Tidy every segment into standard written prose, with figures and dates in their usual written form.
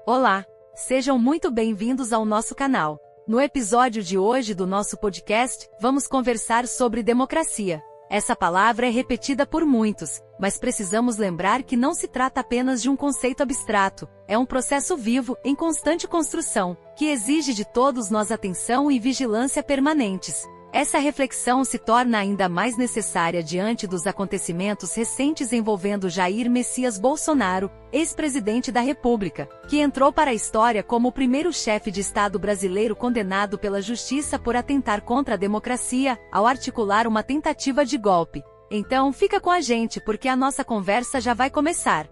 Olá, sejam muito bem-vindos ao nosso canal. No episódio de hoje do nosso podcast, vamos conversar sobre democracia. Essa palavra é repetida por muitos, mas precisamos lembrar que não se trata apenas de um conceito abstrato, é um processo vivo, em constante construção, que exige de todos nós atenção e vigilância permanentes. Essa reflexão se torna ainda mais necessária diante dos acontecimentos recentes envolvendo Jair Messias Bolsonaro, ex-presidente da República, que entrou para a história como o primeiro chefe de Estado brasileiro condenado pela justiça por atentar contra a democracia, ao articular uma tentativa de golpe. Então, fica com a gente porque a nossa conversa já vai começar.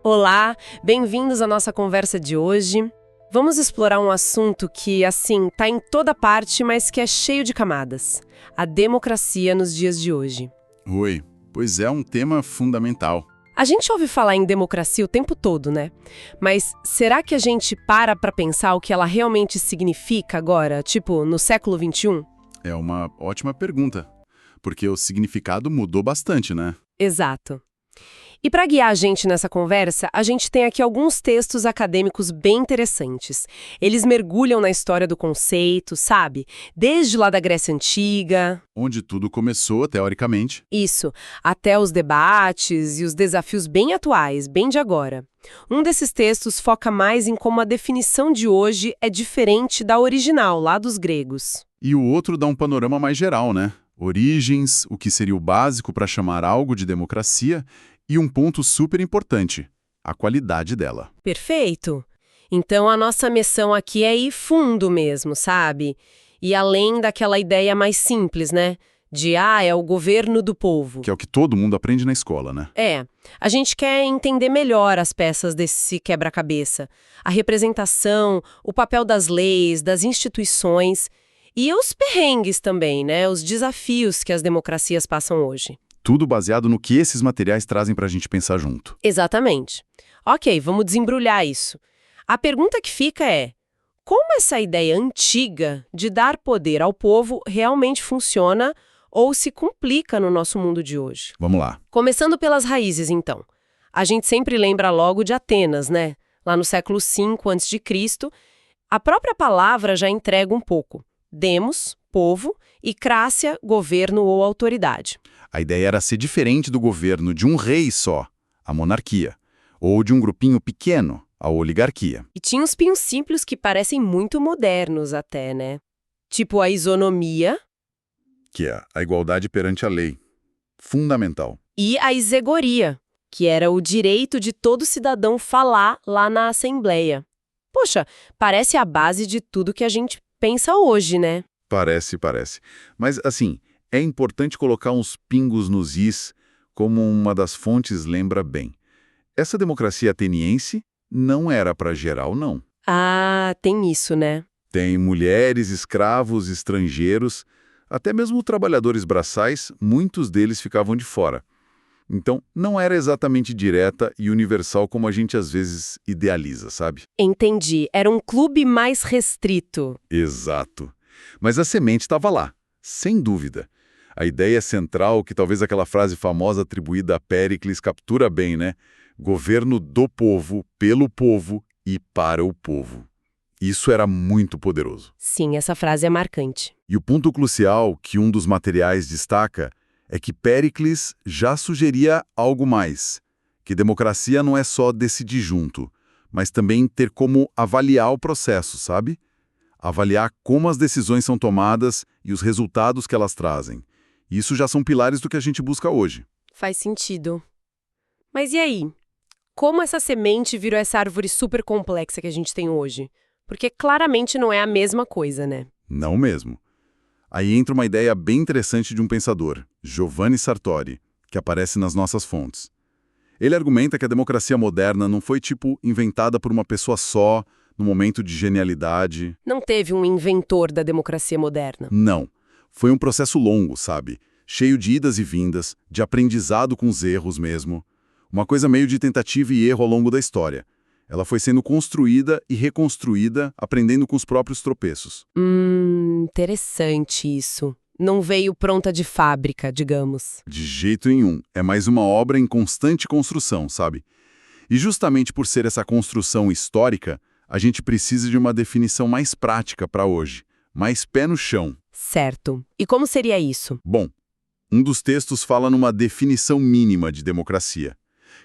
Olá, bem-vindos à nossa conversa de hoje. Vamos explorar um assunto que, assim, tá em toda parte, mas que é cheio de camadas. A democracia nos dias de hoje. Oi, pois é um tema fundamental. A gente ouve falar em democracia o tempo todo, né? Mas será que a gente para pensar o que ela realmente significa agora, tipo, no século XXI? É uma ótima pergunta, porque o significado mudou bastante, né? Exato. E para guiar a gente nessa conversa, a gente tem aqui alguns textos acadêmicos bem interessantes. Eles mergulham na história do conceito, sabe? Desde lá da Grécia Antiga... Onde tudo começou, teoricamente. Isso, até os debates e os desafios bem atuais, bem de agora. Um desses textos foca mais em como a definição de hoje é diferente da original, lá dos gregos. E o outro dá um panorama mais geral, né? Origens, o que seria o básico para chamar algo de democracia... E um ponto super importante, a qualidade dela. Perfeito. Então a nossa missão aqui é ir fundo mesmo, sabe? E além daquela ideia mais simples, né? De, é o governo do povo. Que é o que todo mundo aprende na escola, né? A gente quer entender melhor as peças desse quebra-cabeça. A representação, o papel das leis, das instituições e os perrengues também, né? Os desafios que as democracias passam hoje. Tudo baseado no que esses materiais trazem para a gente pensar junto. Exatamente. Ok, vamos desembrulhar isso. A pergunta que fica é, como essa ideia antiga de dar poder ao povo realmente funciona ou se complica no nosso mundo de hoje? Vamos lá. Começando pelas raízes, então. A gente sempre lembra logo de Atenas, né? Lá no século V a.C., a própria palavra já entrega um pouco. Demos, povo, e crácia, governo ou autoridade. A ideia era ser diferente do governo de um rei só, a monarquia, ou de um grupinho pequeno, a oligarquia. E tinha uns princípios que parecem muito modernos até, né? Tipo a isonomia. Que é a igualdade perante a lei. Fundamental. E a isegoria, que era o direito de todo cidadão falar lá na Assembleia. Poxa, parece a base de tudo que a gente pensa hoje, né? Parece. Mas, assim, é importante colocar uns pingos nos is, como uma das fontes lembra bem. Essa democracia ateniense não era para geral, não. Ah, tem isso, né? Tem mulheres, escravos, estrangeiros, até mesmo trabalhadores braçais, muitos deles ficavam de fora. Então, não era exatamente direta e universal como a gente às vezes idealiza, sabe? Entendi. Era um clube mais restrito. Exato. Mas a semente estava lá, sem dúvida. A ideia central, que talvez aquela frase famosa atribuída a Péricles captura bem, né? Governo do povo, pelo povo e para o povo. Isso era muito poderoso. Sim, essa frase é marcante. E o ponto crucial que um dos materiais destaca é que Péricles já sugeria algo mais, que democracia não é só decidir junto, mas também ter como avaliar o processo, sabe? Avaliar como as decisões são tomadas e os resultados que elas trazem. Isso já são pilares do que a gente busca hoje. Faz sentido. Mas e aí? Como essa semente virou essa árvore super complexa que a gente tem hoje? Porque claramente não é a mesma coisa, né? Não mesmo. Aí entra uma ideia bem interessante de um pensador, Giovanni Sartori, que aparece nas nossas fontes. Ele argumenta que a democracia moderna não foi, inventada por uma pessoa só, no momento de genialidade. Não teve um inventor da democracia moderna. Não. Foi um processo longo, sabe? Cheio de idas e vindas, de aprendizado com os erros mesmo. Uma coisa meio de tentativa e erro ao longo da história. Ela foi sendo construída e reconstruída, aprendendo com os próprios tropeços. Interessante isso. Não veio pronta de fábrica, digamos. De jeito nenhum. É mais uma obra em constante construção, sabe? E justamente por ser essa construção histórica, a gente precisa de uma definição mais prática para hoje, mais pé no chão. Certo. E como seria isso? Bom, um dos textos fala numa definição mínima de democracia.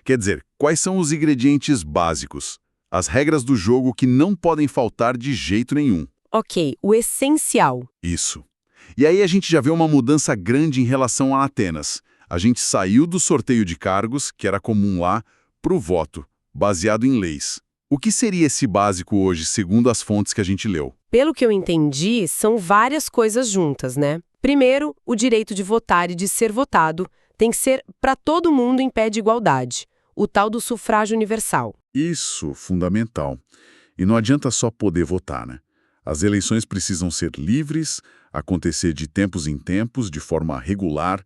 Quer dizer, quais são os ingredientes básicos, as regras do jogo que não podem faltar de jeito nenhum. Ok, o essencial. Isso. E aí a gente já vê uma mudança grande em relação a Atenas. A gente saiu do sorteio de cargos, que era comum lá, para o voto, baseado em leis. O que seria esse básico hoje, segundo as fontes que a gente leu? Pelo que eu entendi, são várias coisas juntas, né? Primeiro, o direito de votar e de ser votado tem que ser para todo mundo em pé de igualdade, o tal do sufrágio universal. Isso, fundamental. E não adianta só poder votar, né? As eleições precisam ser livres, acontecer de tempos em tempos, de forma regular,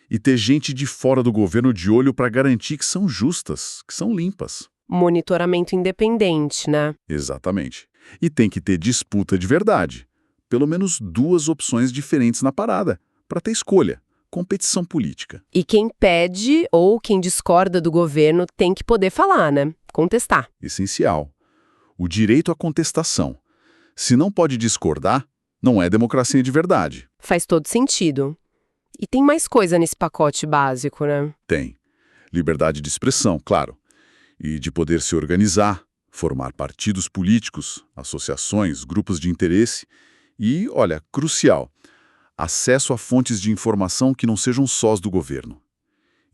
e ter gente de fora do governo de olho para garantir que são justas, que são limpas. Monitoramento independente, né? Exatamente. E tem que ter disputa de verdade. Pelo menos 2 opções diferentes na parada, para ter escolha. Competição política. E quem pede ou quem discorda do governo tem que poder falar, né? Contestar. Essencial. O direito à contestação. Se não pode discordar, não é democracia de verdade. Faz todo sentido. E tem mais coisa nesse pacote básico, né? Tem. Liberdade de expressão, claro. E de poder se organizar, formar partidos políticos, associações, grupos de interesse e, olha, crucial, acesso a fontes de informação que não sejam sós do governo.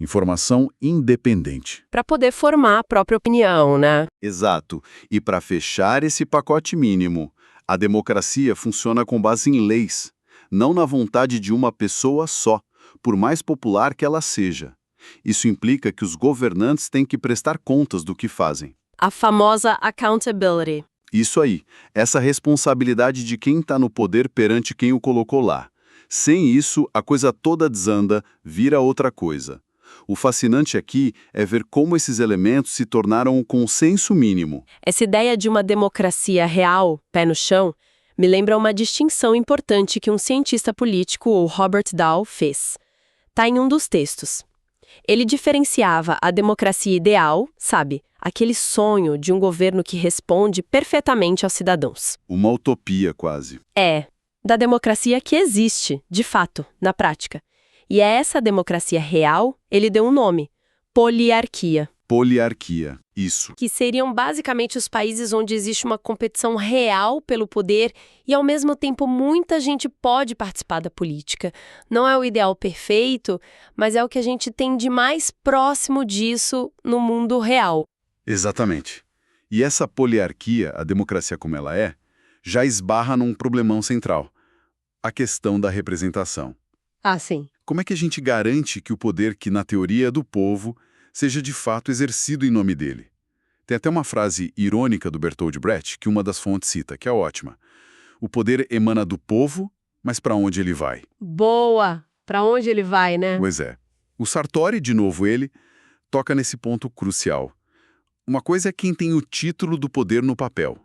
Informação independente. Para poder formar a própria opinião, né? Exato. E para fechar esse pacote mínimo, a democracia funciona com base em leis, não na vontade de uma pessoa só, por mais popular que ela seja. Isso implica que os governantes têm que prestar contas do que fazem. A famosa accountability. Isso aí, essa responsabilidade de quem está no poder perante quem o colocou lá. Sem isso, a coisa toda desanda, vira outra coisa. O fascinante aqui é ver como esses elementos se tornaram um consenso mínimo. Essa ideia de uma democracia real, pé no chão, me lembra uma distinção importante que um cientista político, o Robert Dahl, fez. Está em um dos textos. Ele diferenciava a democracia ideal, sabe, aquele sonho de um governo que responde perfeitamente aos cidadãos. Uma utopia, quase. Da democracia que existe, de fato, na prática. E a essa democracia real, ele deu um nome: poliarquia. Poliarquia, isso. Que seriam basicamente os países onde existe uma competição real pelo poder e, ao mesmo tempo, muita gente pode participar da política. Não é o ideal perfeito, mas é o que a gente tem de mais próximo disso no mundo real. Exatamente. E essa poliarquia, a democracia como ela é, já esbarra num problemão central: a questão da representação. Ah, sim. Como é que a gente garante que o poder que, na teoria, é do povo, seja de fato exercido em nome dele? Tem até uma frase irônica do Bertold Brecht que uma das fontes cita, que é ótima. O poder emana do povo, mas para onde ele vai? Boa! Para onde ele vai, né? Pois é. O Sartori, de novo ele, toca nesse ponto crucial. Uma coisa é quem tem o título do poder no papel.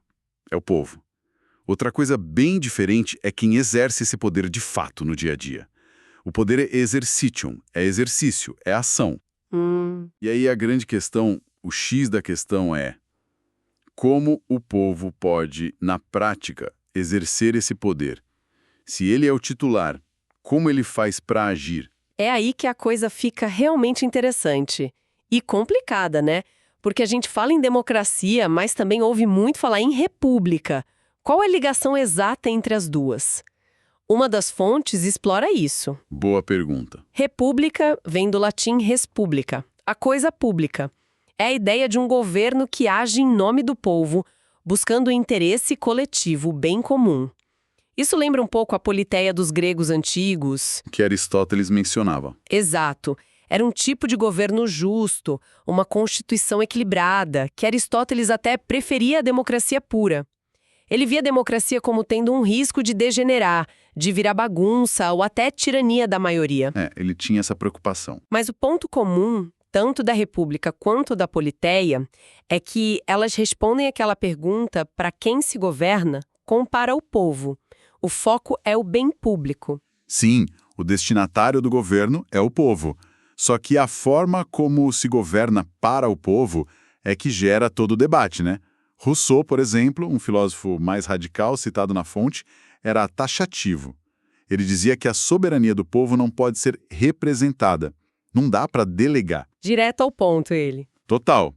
É o povo. Outra coisa bem diferente é quem exerce esse poder de fato no dia a dia. O poder é exercitium, é exercício, é ação. E aí a grande questão, o X da questão é: como o povo pode, na prática, exercer esse poder? Se ele é o titular, como ele faz para agir? É aí que a coisa fica realmente interessante. E complicada, né? Porque a gente fala em democracia, mas também ouve muito falar em república. Qual é a ligação exata entre as duas? Uma das fontes explora isso. Boa pergunta. República vem do latim res publica, a coisa pública. É a ideia de um governo que age em nome do povo, buscando o interesse coletivo, o bem comum. Isso lembra um pouco a politeia dos gregos antigos. Que Aristóteles mencionava. Exato. Era um tipo de governo justo, uma constituição equilibrada, que Aristóteles até preferia a democracia pura. Ele via a democracia como tendo um risco de degenerar, de virar bagunça ou até tirania da maioria. Ele tinha essa preocupação. Mas o ponto comum, tanto da República quanto da Politeia, é que elas respondem aquela pergunta para quem se governa com para o povo. O foco é o bem público. Sim, o destinatário do governo é o povo. Só que a forma como se governa para o povo é que gera todo o debate, né? Rousseau, por exemplo, um filósofo mais radical citado na fonte, era taxativo. Ele dizia que a soberania do povo não pode ser representada. Não dá para delegar. Direto ao ponto, ele. Total.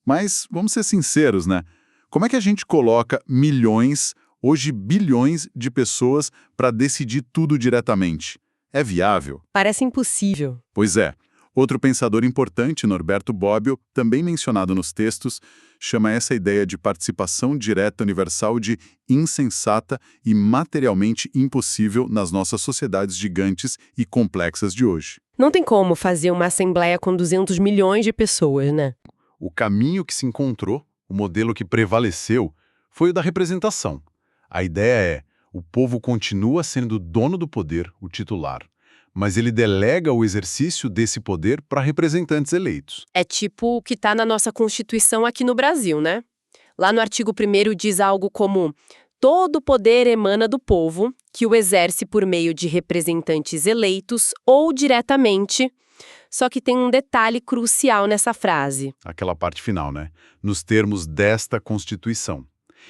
Mas vamos ser sinceros, né? Como é que a gente coloca milhões, hoje bilhões de pessoas para decidir tudo diretamente? É viável? Parece impossível. Pois é. Outro pensador importante, Norberto Bobbio, também mencionado nos textos, chama essa ideia de participação direta universal de insensata e materialmente impossível nas nossas sociedades gigantes e complexas de hoje. Não tem como fazer uma assembleia com 200 milhões de pessoas, né? O caminho que se encontrou, o modelo que prevaleceu, foi o da representação. A ideia é, o povo continua sendo dono do poder, o titular, mas ele delega o exercício desse poder para representantes eleitos. É tipo o que está na nossa Constituição aqui no Brasil, né? Lá no artigo 1º diz algo como: todo o poder emana do povo, que o exerce por meio de representantes eleitos ou diretamente. Só que tem um detalhe crucial nessa frase. Aquela parte final, né? Nos termos desta Constituição.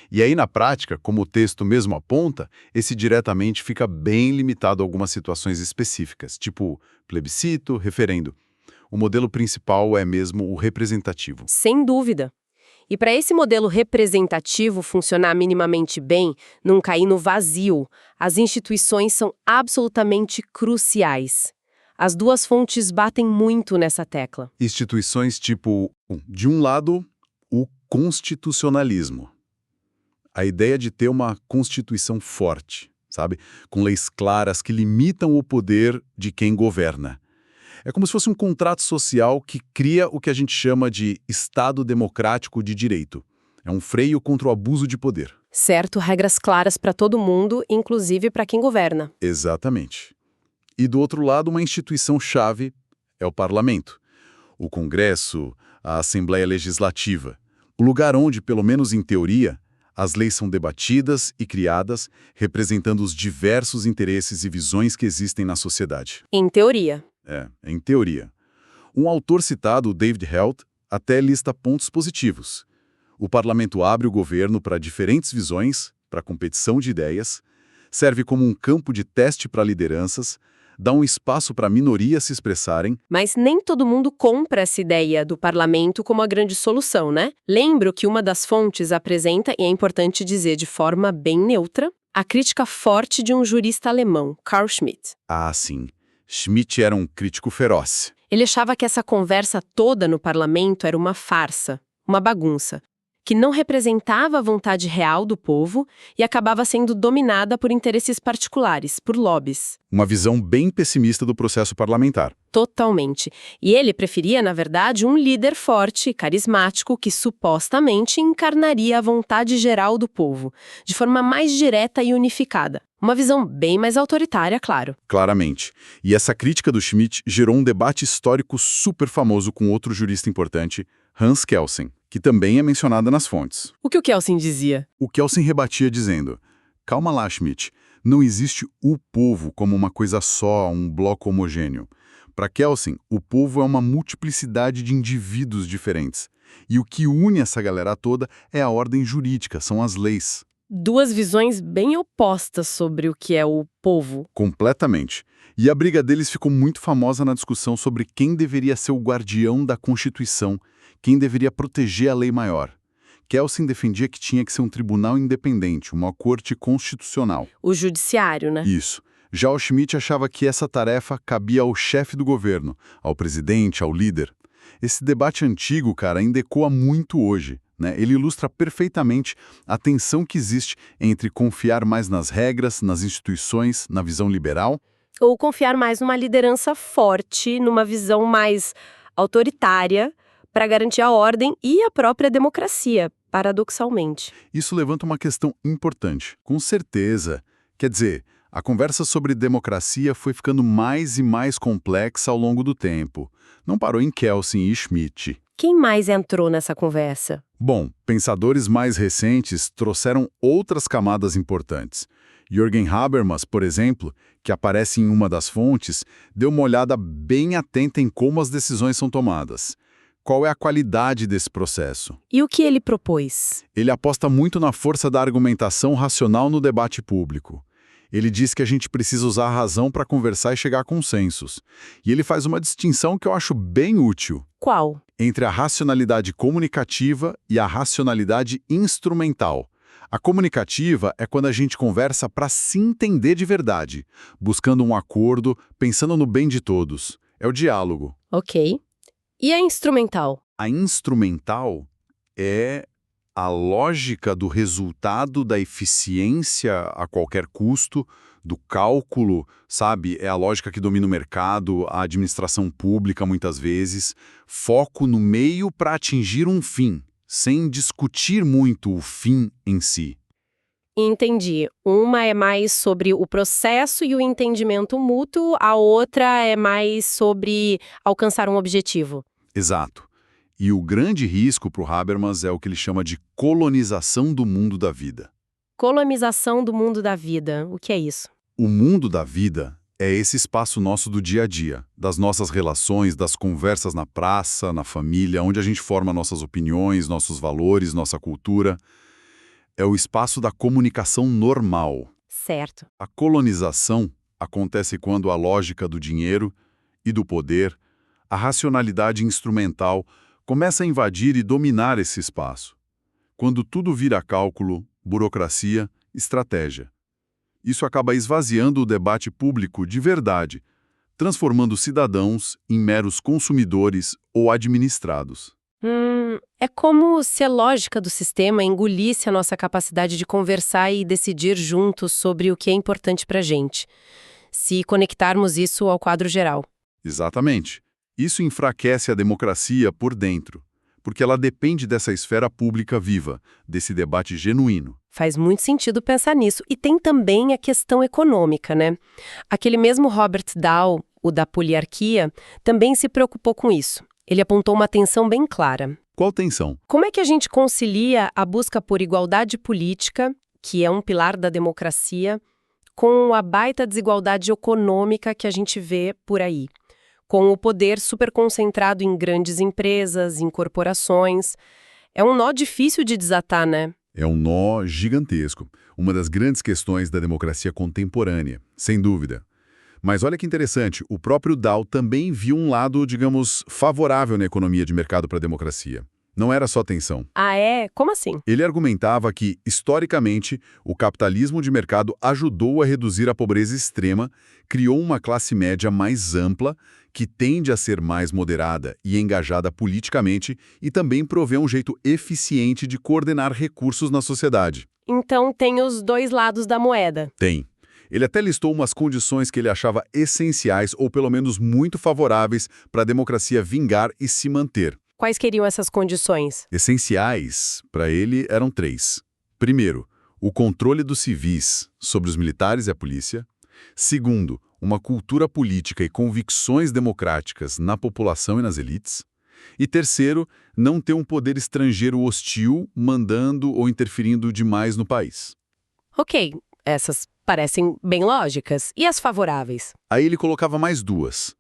E aí, na prática, como o texto mesmo aponta, esse diretamente fica bem limitado a algumas situações específicas, tipo plebiscito, referendo. O modelo principal é mesmo o representativo. Sem dúvida. E para esse modelo representativo funcionar minimamente bem, não cair no vazio, as instituições são absolutamente cruciais. As duas fontes batem muito nessa tecla. Instituições tipo, de um lado, o constitucionalismo. A ideia de ter uma constituição forte, sabe? Com leis claras que limitam o poder de quem governa. É como se fosse um contrato social que cria o que a gente chama de Estado democrático de direito. É um freio contra o abuso de poder. Certo, regras claras para todo mundo, inclusive para quem governa. Exatamente. E do outro lado, uma instituição-chave é o parlamento. O Congresso, a Assembleia Legislativa. O lugar onde, pelo menos em teoria, as leis são debatidas e criadas, representando os diversos interesses e visões que existem na sociedade. Em teoria. Em teoria. Um autor citado, David Helt, até lista pontos positivos. O parlamento abre o governo para diferentes visões, para competição de ideias, serve como um campo de teste para lideranças, dá um espaço para minorias se expressarem. Mas nem todo mundo compra essa ideia do parlamento como a grande solução, né? Lembro que uma das fontes apresenta, e é importante dizer de forma bem neutra, a crítica forte de um jurista alemão, Carl Schmitt. Ah, sim. Schmitt era um crítico feroz. Ele achava que essa conversa toda no parlamento era uma farsa, uma bagunça, que não representava a vontade real do povo e acabava sendo dominada por interesses particulares, por lobbies. Uma visão bem pessimista do processo parlamentar. Totalmente. E ele preferia, na verdade, um líder forte, carismático, que supostamente encarnaria a vontade geral do povo, de forma mais direta e unificada. Uma visão bem mais autoritária, claro. Claramente. E essa crítica do Schmitt gerou um debate histórico super famoso com outro jurista importante, Hans Kelsen, que também é mencionada nas fontes. O que o Kelsen dizia? O Kelsen rebatia dizendo: calma lá, Schmitt, não existe o povo como uma coisa só, um bloco homogêneo. Para Kelsen, o povo é uma multiplicidade de indivíduos diferentes. E o que une essa galera toda é a ordem jurídica, são as leis. Duas visões bem opostas sobre o que é o povo. Completamente. E a briga deles ficou muito famosa na discussão sobre quem deveria ser o guardião da Constituição, quem deveria proteger a lei maior. Kelsen defendia que tinha que ser um tribunal independente, uma corte constitucional. O judiciário, né? Isso. Já o Schmitt achava que essa tarefa cabia ao chefe do governo, ao presidente, ao líder. Esse debate antigo, cara, ainda ecoa muito hoje, né? Ele ilustra perfeitamente a tensão que existe entre confiar mais nas regras, nas instituições, na visão liberal, ou confiar mais numa liderança forte, numa visão mais autoritária, para garantir a ordem e a própria democracia, paradoxalmente. Isso levanta uma questão importante. Com certeza. Quer dizer, a conversa sobre democracia foi ficando mais e mais complexa ao longo do tempo. Não parou em Kelsen e Schmitt. Quem mais entrou nessa conversa? Bom, pensadores mais recentes trouxeram outras camadas importantes. Jürgen Habermas, por exemplo, que aparece em uma das fontes, deu uma olhada bem atenta em como as decisões são tomadas. qual é a qualidade desse processo. E o que ele propôs? Ele aposta muito na força da argumentação racional no debate público. Ele diz que a gente precisa usar a razão para conversar e chegar a consensos. E ele faz uma distinção que eu acho bem útil Qual? entre a racionalidade comunicativa e a racionalidade instrumental. A comunicativa é quando a gente conversa para se entender de verdade, buscando um acordo, pensando no bem de todos. É o diálogo. Ok. E a instrumental? A instrumental é a lógica do resultado, da eficiência a qualquer custo, do cálculo, sabe? É a lógica que domina o mercado, a administração pública muitas vezes. Foco no meio para atingir um fim, sem discutir muito o fim em si. Entendi. Uma é mais sobre o processo e o entendimento mútuo, a outra é mais sobre alcançar um objetivo. Exato. E o grande risco para o Habermas é o que ele chama de colonização do mundo da vida. Colonização do mundo da vida. O que é isso? O mundo da vida é esse espaço nosso do dia a dia, das nossas relações, das conversas na praça, na família, onde a gente forma nossas opiniões, nossos valores, nossa cultura. É o espaço da comunicação normal. Certo. A colonização acontece quando a lógica do dinheiro e do poder, a racionalidade instrumental, começa a invadir e dominar esse espaço. Quando tudo vira cálculo, burocracia, estratégia. Isso acaba esvaziando o debate público de verdade, transformando cidadãos em meros consumidores ou administrados. É como se a lógica do sistema engolisse a nossa capacidade de conversar e decidir juntos sobre o que é importante para a gente, se conectarmos isso ao quadro geral. Exatamente. Isso enfraquece a democracia por dentro, porque ela depende dessa esfera pública viva, desse debate genuíno. Faz muito sentido pensar nisso. E tem também a questão econômica, né? Aquele mesmo Robert Dahl, o da poliarquia, também se preocupou com isso. Ele apontou uma tensão bem clara. Qual tensão? Como é que a gente concilia a busca por igualdade política, que é um pilar da democracia, com a baita desigualdade econômica que a gente vê por aí? Com o poder super concentrado em grandes empresas, em corporações. É um nó difícil de desatar, né? É um nó gigantesco, uma das grandes questões da democracia contemporânea, sem dúvida. Mas olha que interessante, o próprio Dahl também viu um lado, digamos, favorável na economia de mercado para a democracia. Não era só tensão. Ah, é? Como assim? Ele argumentava que, historicamente, o capitalismo de mercado ajudou a reduzir a pobreza extrema, criou uma classe média mais ampla, que tende a ser mais moderada e engajada politicamente e também provê um jeito eficiente de coordenar recursos na sociedade. Então tem os dois lados da moeda. Tem. Ele até listou umas condições que ele achava essenciais ou pelo menos muito favoráveis para a democracia vingar e se manter. Quais seriam essas condições? Essenciais, para ele, eram 3. Primeiro, o controle dos civis sobre os militares e a polícia. Segundo, uma cultura política e convicções democráticas na população e nas elites. E terceiro, não ter um poder estrangeiro hostil mandando ou interferindo demais no país. Ok, essas parecem bem lógicas. E as favoráveis? Aí ele colocava mais 2.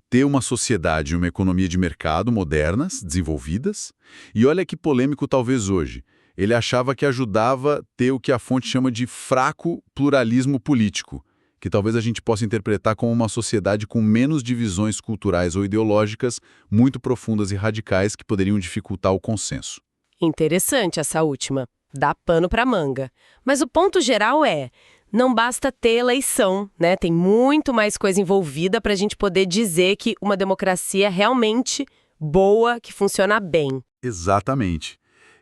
Ter uma sociedade e uma economia de mercado modernas, desenvolvidas. E olha que polêmico talvez hoje. Ele achava que ajudava ter o que a fonte chama de fraco pluralismo político, que talvez a gente possa interpretar como uma sociedade com menos divisões culturais ou ideológicas muito profundas e radicais que poderiam dificultar o consenso. Interessante essa última. Dá pano pra manga. Mas o ponto geral é, não basta ter eleição, né? Tem muito mais coisa envolvida pra gente poder dizer que uma democracia é realmente boa, que funciona bem. Exatamente.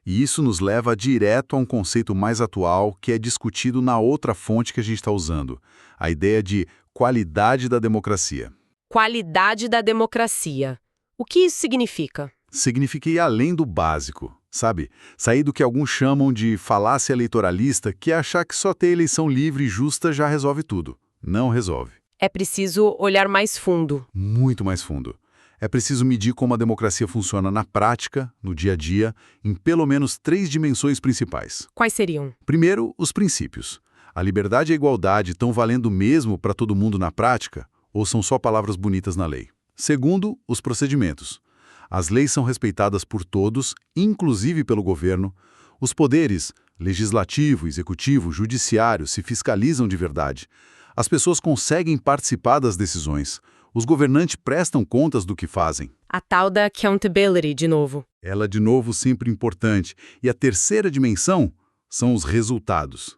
E isso nos leva direto a um conceito mais atual que é discutido na outra fonte que a gente está usando, a ideia de qualidade da democracia. Qualidade da democracia. O que isso significa? Significa ir além do básico, sabe? Sair do que alguns chamam de falácia eleitoralista, que é achar que só ter eleição livre e justa já resolve tudo. Não resolve. É preciso olhar mais fundo. Muito mais fundo. É preciso medir como a democracia funciona na prática, no dia a dia, em pelo menos 3 dimensões principais. Quais seriam? Primeiro, os princípios. A liberdade e a igualdade estão valendo mesmo para todo mundo na prática, ou são só palavras bonitas na lei? Segundo, os procedimentos. As leis são respeitadas por todos, inclusive pelo governo. Os poderes, legislativo, executivo, judiciário, se fiscalizam de verdade. As pessoas conseguem participar das decisões. Os governantes prestam contas do que fazem. A tal da accountability, de novo. Ela, de novo, sempre importante. E a terceira dimensão são os resultados.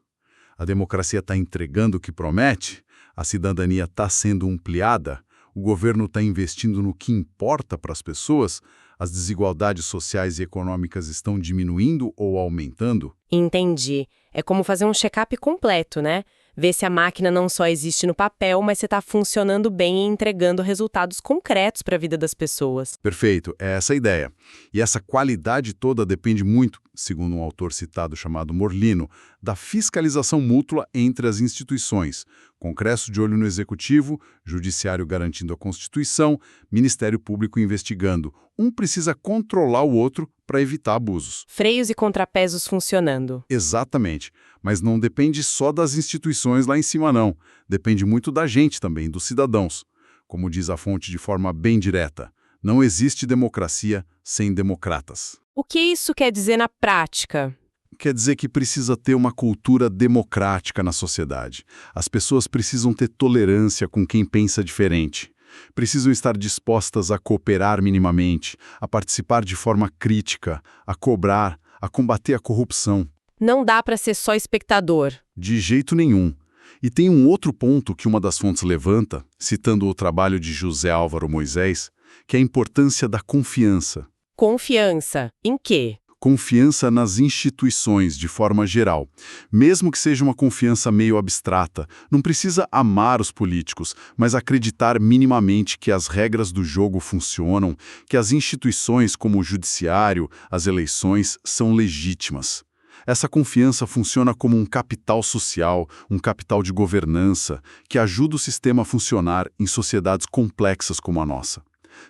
A democracia está entregando o que promete, a cidadania está sendo ampliada, o governo está investindo no que importa para as pessoas, as desigualdades sociais e econômicas estão diminuindo ou aumentando. Entendi. É como fazer um check-up completo, né? Ver se a máquina não só existe no papel, mas se está funcionando bem e entregando resultados concretos para a vida das pessoas. Perfeito, é essa a ideia. E essa qualidade toda depende muito, segundo um autor citado chamado Morlino, da fiscalização mútua entre as instituições. Congresso de olho no Executivo, Judiciário garantindo a Constituição, Ministério Público investigando. Um precisa controlar o outro para evitar abusos. Freios e contrapesos funcionando. Exatamente. Mas não depende só das instituições lá em cima, não. Depende muito da gente também, dos cidadãos. Como diz a fonte de forma bem direta, não existe democracia sem democratas. O que isso quer dizer na prática? Quer dizer que precisa ter uma cultura democrática na sociedade. As pessoas precisam ter tolerância com quem pensa diferente. Precisam estar dispostas a cooperar minimamente, a participar de forma crítica, a cobrar, a combater a corrupção. Não dá para ser só espectador. De jeito nenhum. E tem um outro ponto que uma das fontes levanta, citando o trabalho de José Álvaro Moisés, que é a importância da confiança. Confiança. Em quê? Confiança nas instituições, de forma geral. Mesmo que seja uma confiança meio abstrata, não precisa amar os políticos, mas acreditar minimamente que as regras do jogo funcionam, que as instituições como o judiciário, as eleições, são legítimas. Essa confiança funciona como um capital social, um capital de governança, que ajuda o sistema a funcionar em sociedades complexas como a nossa.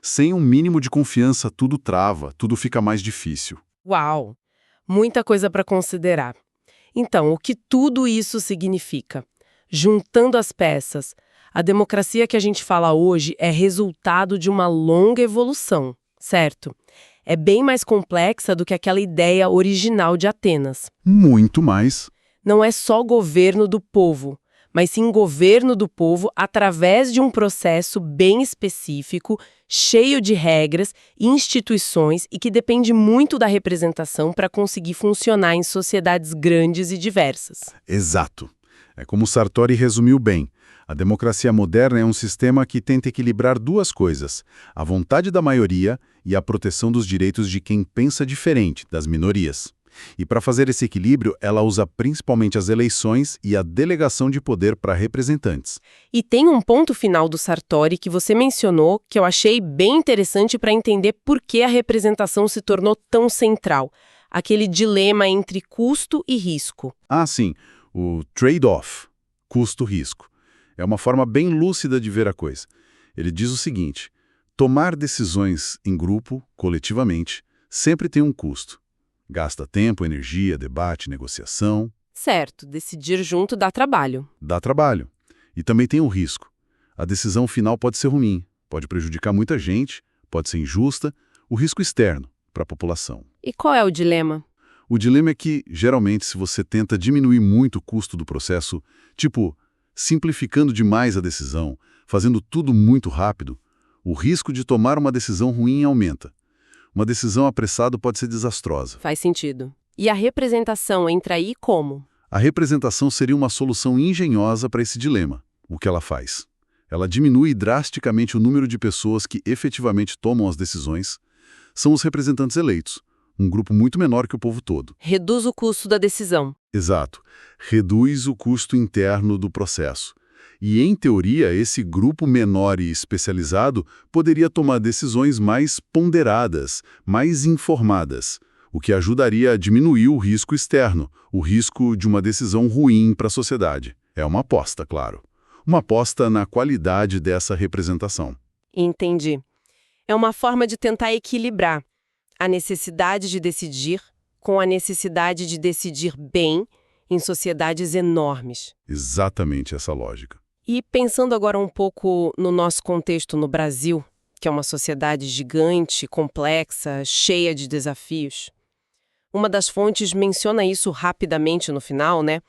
Sem um mínimo de confiança, tudo trava, tudo fica mais difícil. Uau! Muita coisa para considerar. Então, o que tudo isso significa? Juntando as peças, a democracia que a gente fala hoje é resultado de uma longa evolução, certo? É bem mais complexa do que aquela ideia original de Atenas. Muito mais. Não é só governo do povo, mas sim governo do povo através de um processo bem específico, cheio de regras e instituições e que depende muito da representação para conseguir funcionar em sociedades grandes e diversas. Exato. É como Sartori resumiu bem. A democracia moderna é um sistema que tenta equilibrar duas coisas: a vontade da maioria e a proteção dos direitos de quem pensa diferente, das minorias. E para fazer esse equilíbrio, ela usa principalmente as eleições e a delegação de poder para representantes. E tem um ponto final do Sartori que você mencionou que eu achei bem interessante para entender por que a representação se tornou tão central. Aquele dilema entre custo e risco. Ah, sim, o trade-off, custo-risco. É uma forma bem lúcida de ver a coisa. Ele diz o seguinte: tomar decisões em grupo, coletivamente, sempre tem um custo. Gasta tempo, energia, debate, negociação. Certo, decidir junto dá trabalho. Dá trabalho. E também tem um risco. A decisão final pode ser ruim, pode prejudicar muita gente, pode ser injusta, o risco externo para a população. E qual é o dilema? O dilema é que, geralmente, se você tenta diminuir muito o custo do processo, tipo, simplificando demais a decisão, fazendo tudo muito rápido, o risco de tomar uma decisão ruim aumenta. Uma decisão apressada pode ser desastrosa. Faz sentido. E a representação entra aí como? A representação seria uma solução engenhosa para esse dilema. O que ela faz? Ela diminui drasticamente o número de pessoas que efetivamente tomam as decisões. São os representantes eleitos, um grupo muito menor que o povo todo. Reduz o custo da decisão. Exato. Reduz o custo interno do processo. E, em teoria, esse grupo menor e especializado poderia tomar decisões mais ponderadas, mais informadas, o que ajudaria a diminuir o risco externo, o risco de uma decisão ruim para a sociedade. É uma aposta, claro. Uma aposta na qualidade dessa representação. Entendi. É uma forma de tentar equilibrar a necessidade de decidir com a necessidade de decidir bem em sociedades enormes. Exatamente essa lógica. E pensando agora um pouco no nosso contexto no Brasil, que é uma sociedade gigante, complexa, cheia de desafios. Uma das fontes menciona isso rapidamente no final, né?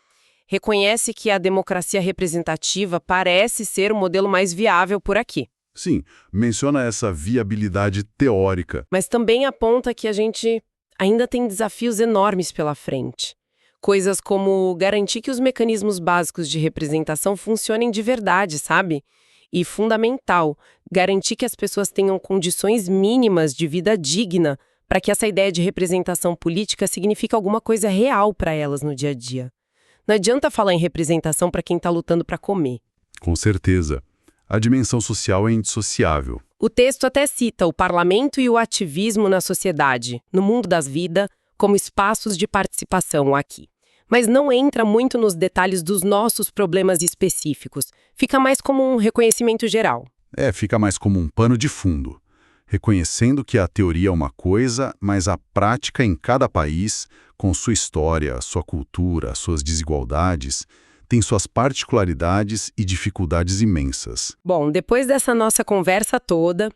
Reconhece que a democracia representativa parece ser o modelo mais viável por aqui. Sim, menciona essa viabilidade teórica. Mas também aponta que a gente ainda tem desafios enormes pela frente. Coisas como garantir que os mecanismos básicos de representação funcionem de verdade, sabe? E, fundamental, garantir que as pessoas tenham condições mínimas de vida digna para que essa ideia de representação política signifique alguma coisa real para elas no dia a dia. Não adianta falar em representação para quem está lutando para comer. Com certeza. A dimensão social é indissociável. O texto até cita o parlamento e o ativismo na sociedade, no mundo das vidas, como espaços de participação aqui. Mas não entra muito nos detalhes dos nossos problemas específicos. Fica mais como um reconhecimento geral. Fica mais como um pano de fundo. Reconhecendo que a teoria é uma coisa, mas a prática em cada país, com sua história, sua cultura, suas desigualdades, tem suas particularidades e dificuldades imensas. Bom, depois dessa nossa conversa toda,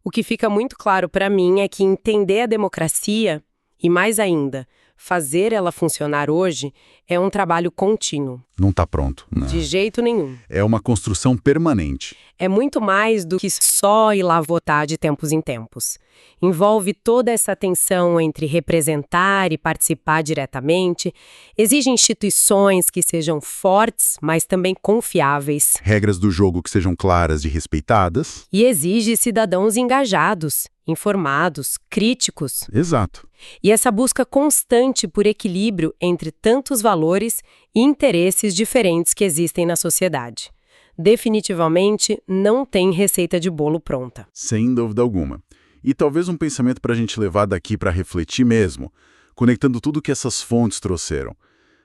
o que fica muito claro para mim é que entender a democracia, e mais ainda, fazer ela funcionar hoje, é um trabalho contínuo. Não está pronto, né? De jeito nenhum. É uma construção permanente. É muito mais do que só ir lá votar de tempos em tempos. Envolve toda essa tensão entre representar e participar diretamente, exige instituições que sejam fortes, mas também confiáveis. Regras do jogo que sejam claras e respeitadas. E exige cidadãos engajados, informados, críticos. Exato. E essa busca constante por equilíbrio entre tantos valores e interesses diferentes que existem na sociedade. Definitivamente não tem receita de bolo pronta. Sem dúvida alguma. E talvez um pensamento para a gente levar daqui para refletir mesmo, conectando tudo que essas fontes trouxeram,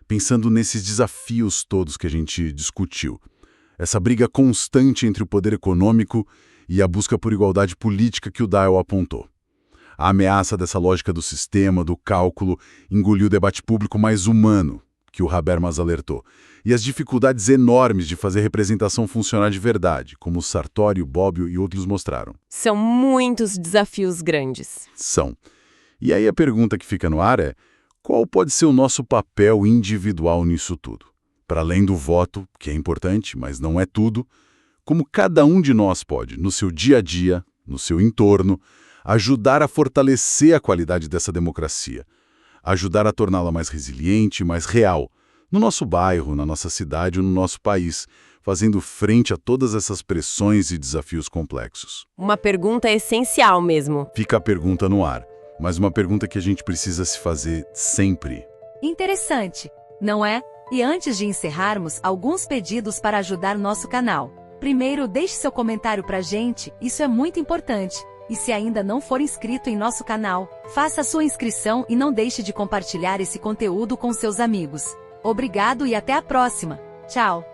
pensando nesses desafios todos que a gente discutiu. Essa briga constante entre o poder econômico e a busca por igualdade política que o Dial apontou. A ameaça dessa lógica do sistema, do cálculo, engoliu o debate público mais humano, que o Habermas alertou, e as dificuldades enormes de fazer representação funcionar de verdade, como o Sartori, o Bobbio e outros mostraram. São muitos desafios grandes. São. E aí a pergunta que fica no ar é: qual pode ser o nosso papel individual nisso tudo? Para além do voto, que é importante, mas não é tudo, como cada um de nós pode, no seu dia a dia, no seu entorno, ajudar a fortalecer a qualidade dessa democracia, ajudar a torná-la mais resiliente, mais real, no nosso bairro, na nossa cidade ou no nosso país, fazendo frente a todas essas pressões e desafios complexos. Uma pergunta essencial mesmo. Fica a pergunta no ar, mas uma pergunta que a gente precisa se fazer sempre. Interessante, não é? E antes de encerrarmos, alguns pedidos para ajudar nosso canal. Primeiro, deixe seu comentário pra gente, isso é muito importante. E se ainda não for inscrito em nosso canal, faça sua inscrição e não deixe de compartilhar esse conteúdo com seus amigos. Obrigado e até a próxima. Tchau!